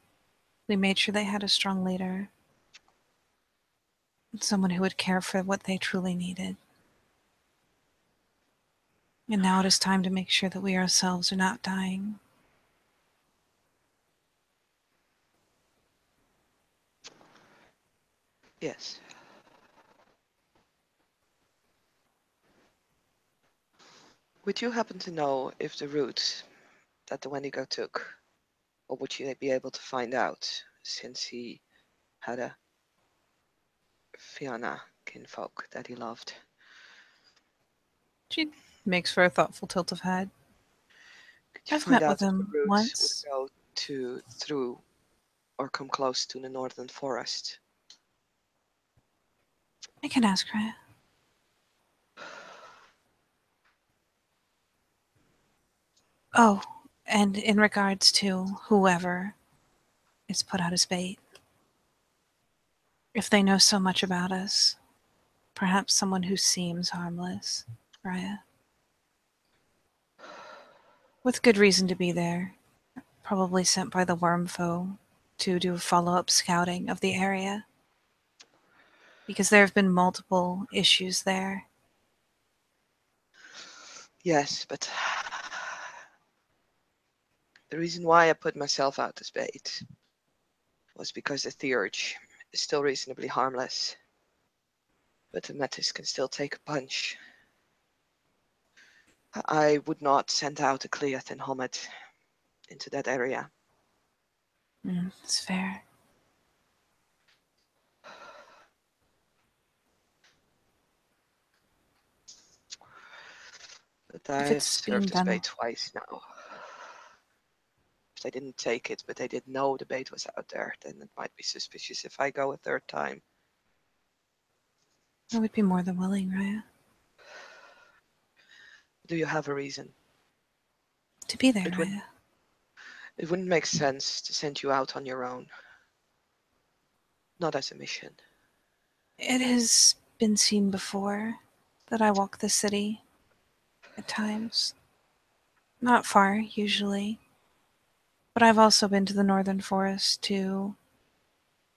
We made sure they had a strong leader, someone who would care for what they truly needed. And now it is time to make sure that we ourselves are not dying. Yes. Would you happen to know if the route that the Wendigo took, or would you be able to find out, since he had a Fiona kinfolk that he loved? She makes for a thoughtful tilt of head. Could you I've find met with out if the him route would once. go through or come close to the northern forest? I can ask Raya. Oh, and in regards to whoever is put out as bait, if they know so much about us, perhaps someone who seems harmless, Raya. With good reason to be there, probably sent by the worm foe to do follow-up scouting of the area, because there have been multiple issues there. Yes, but the reason why I put myself out as bait was because the Theurge is still reasonably harmless, but the Metis can still take a punch. I would not send out a Cleath and Homet into that area. It's fair. But I If have it's being served this done, bait twice now. If they didn't take it, but they did know the bait was out there, then it might be suspicious if I go a third time. I would be more than willing, Raya, Do you have a reason? to be there, It wouldn't Raya. it wouldn't make sense to send you out on your own. Not as a mission. It has been seen before that I walk the city at times. Not far, usually. But I've also been to the northern forest to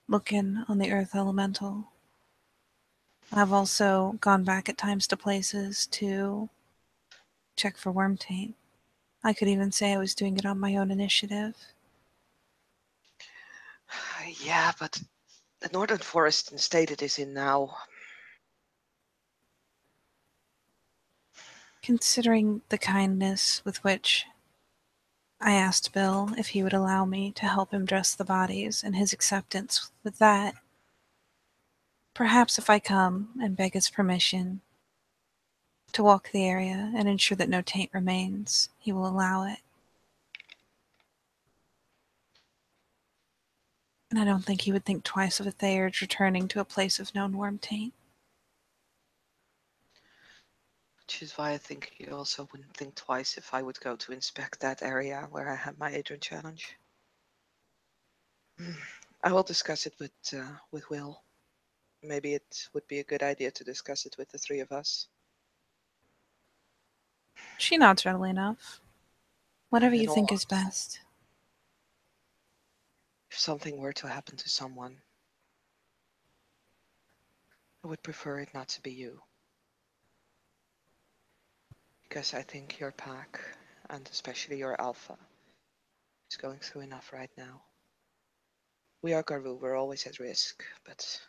look in on the earth elemental. I've also gone back at times to places to check for worm taint. I could even say I was doing it on my own initiative. Yeah, but the northern forest and state it is in now. Considering the kindness with which I asked Bill if he would allow me to help him dress the bodies and his acceptance with that, perhaps if I come and beg his permission to walk the area and ensure that no taint remains, he will allow it. And I don't think he would think twice of a Thayer's returning to a place of known worm taint. Which is why I think you also wouldn't think twice if I would go to inspect that area where I had my Adrian challenge. I will discuss it with Will. Maybe it would be a good idea to discuss it with the three of us. She nods readily enough. Whatever And you in all think is honesty, best. if something were to happen to someone, I would prefer it not to be you. Because I think your pack, and especially your alpha, is going through enough right now. We are Garvu, we're always at risk, but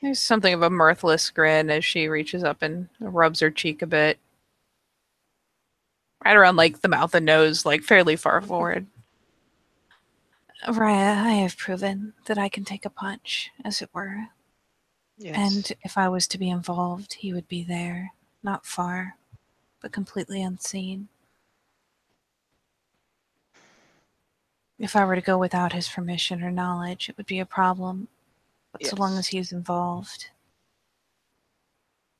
There's something of a mirthless grin as she reaches up and rubs her cheek a bit. Right around like the mouth and nose, like fairly far forward. Raya, I have proven that I can take a punch, as it were. And yes. if I was to be involved, he would be there. Not far, but completely unseen. If I were to go without his permission or knowledge, it would be a problem. But so long as Yes. he's involved,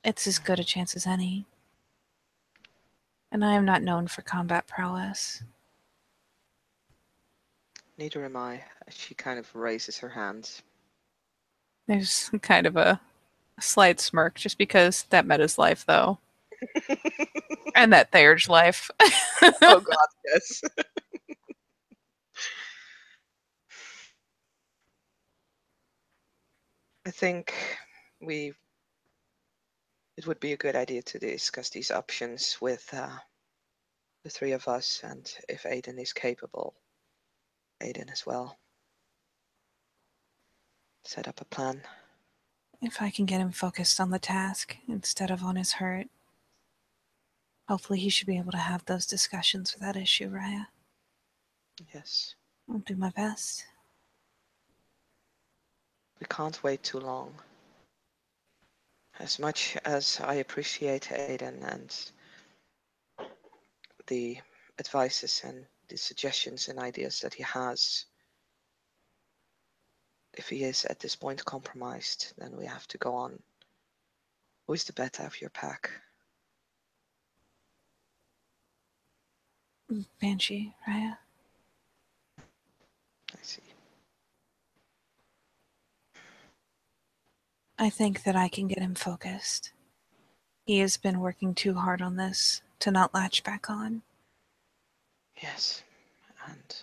it's as good a chance as any. And I am not known for combat prowess. Neither am I. She kind of raises her hands. There's kind of a slight smirk, just because that met his life, though. And that Thayer's life. Oh God, yes. I think we it would be a good idea to discuss these options with the three of us, and if Aiden is capable, Aiden as well. Set up a plan. If I can get him focused on the task instead of on his hurt, hopefully he should be able to have those discussions without issue, Raya. Yes. I'll do my best. We can't wait too long. As much as I appreciate Aiden and the advices and the suggestions and ideas that he has, if he is at this point compromised, then we have to go on. Who is the beta of your pack? Banshee, Raya. I see. I think that I can get him focused. He has been working too hard on this to not latch back on. Yes, and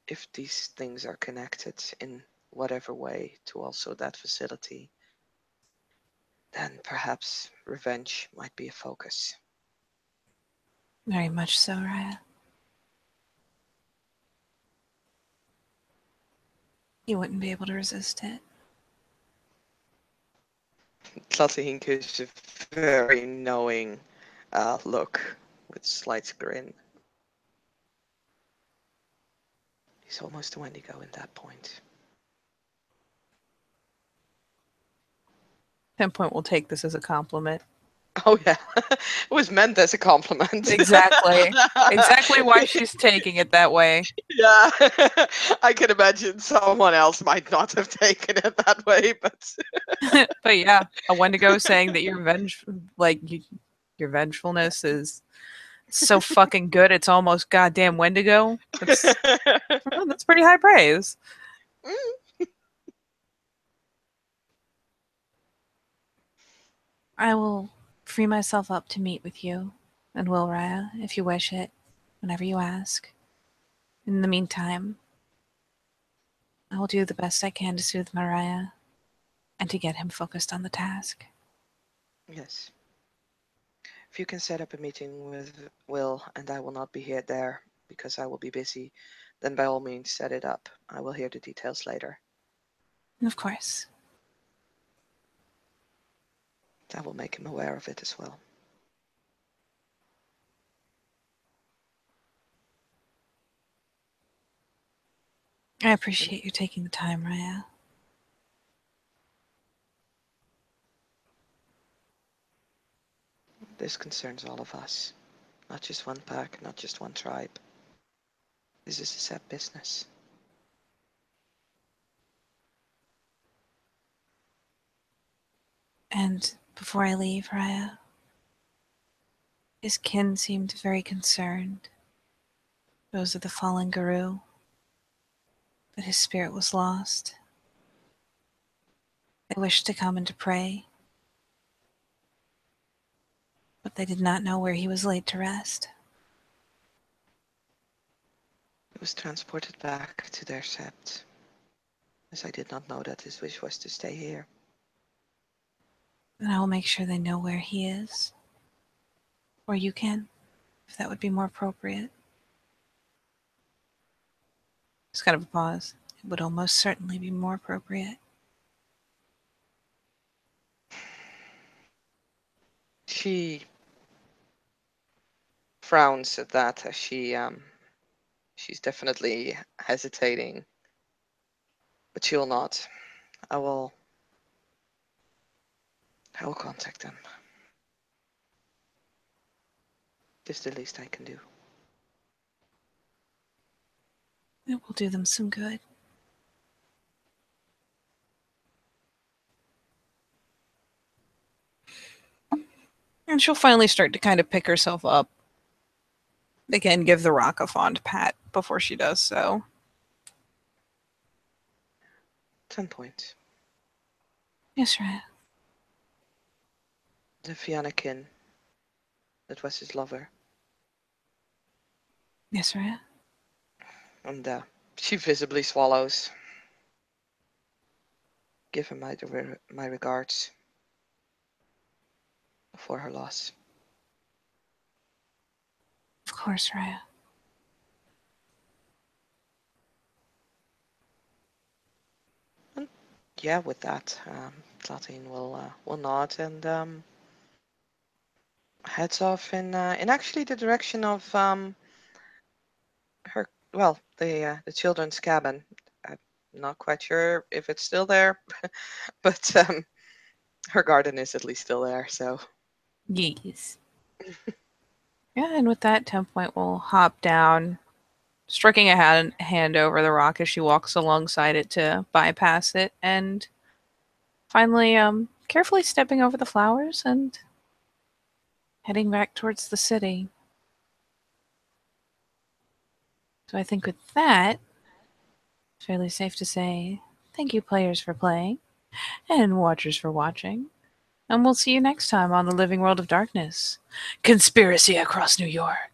if these things are connected in whatever way to also that facility, then perhaps revenge might be a focus. Very much so, Raya. You wouldn't be able to resist it. Tlotling gives a very knowing look with a slight grin. He's almost a Wendigo at that point. Pinpoint will take this as a compliment. Oh yeah, it was meant as a compliment. Exactly. Exactly why she's taking it that way. Yeah, I can imagine someone else might not have taken it that way, but But yeah, a Wendigo saying that your vengefulness is so fucking good it's almost goddamn Wendigo. That's pretty high praise. I will free myself up to meet with you and Will Raya, if you wish it, whenever you ask. In the meantime, I will do the best I can to soothe Mariah and to get him focused on the task. yes. If you can set up a meeting with Will and I will not be here there because I will be busy, then by all means set it up. I will hear the details later. Of course. I will make him aware of it as well. I appreciate you taking the time, Raya. This concerns all of us. Not just one pack, not just one tribe. This is a sad business. And before I leave, Raya, his kin seemed very concerned. Those of the fallen Guru, that his spirit was lost. They wished to come and to pray, but they did not know where he was laid to rest. It was transported back to their sept, as I did not know that his wish was to stay here. And I will make sure they know where he is. Or you can, if that would be more appropriate. Just kind of a pause. It would almost certainly be more appropriate. She frowns at that as she's definitely hesitating, but she'll not. I will contact them. This is the least I can do. It will do them some good. And she'll finally start to kind of pick herself up. Again, give the rock a fond pat before she does so. 10 points. Yes, right. The Fiannakin that was his lover. Yes, right. And she visibly swallows. Give him my regards for her loss. Of course, Raya. And yeah, with that, Tlatine will nod and heads off in actually the direction of her, well, the children's cabin. I'm not quite sure if it's still there, but her garden is at least still there. So Yes. Yeah, and with that, 10 Point will hop down, striking a hand over the rock as she walks alongside it to bypass it, and finally, carefully stepping over the flowers and heading back towards the city. So I think with that, it's fairly safe to say thank you, players, for playing, and watchers for watching. And we'll see you next time on the Living World of Darkness. Conspiracy across New York.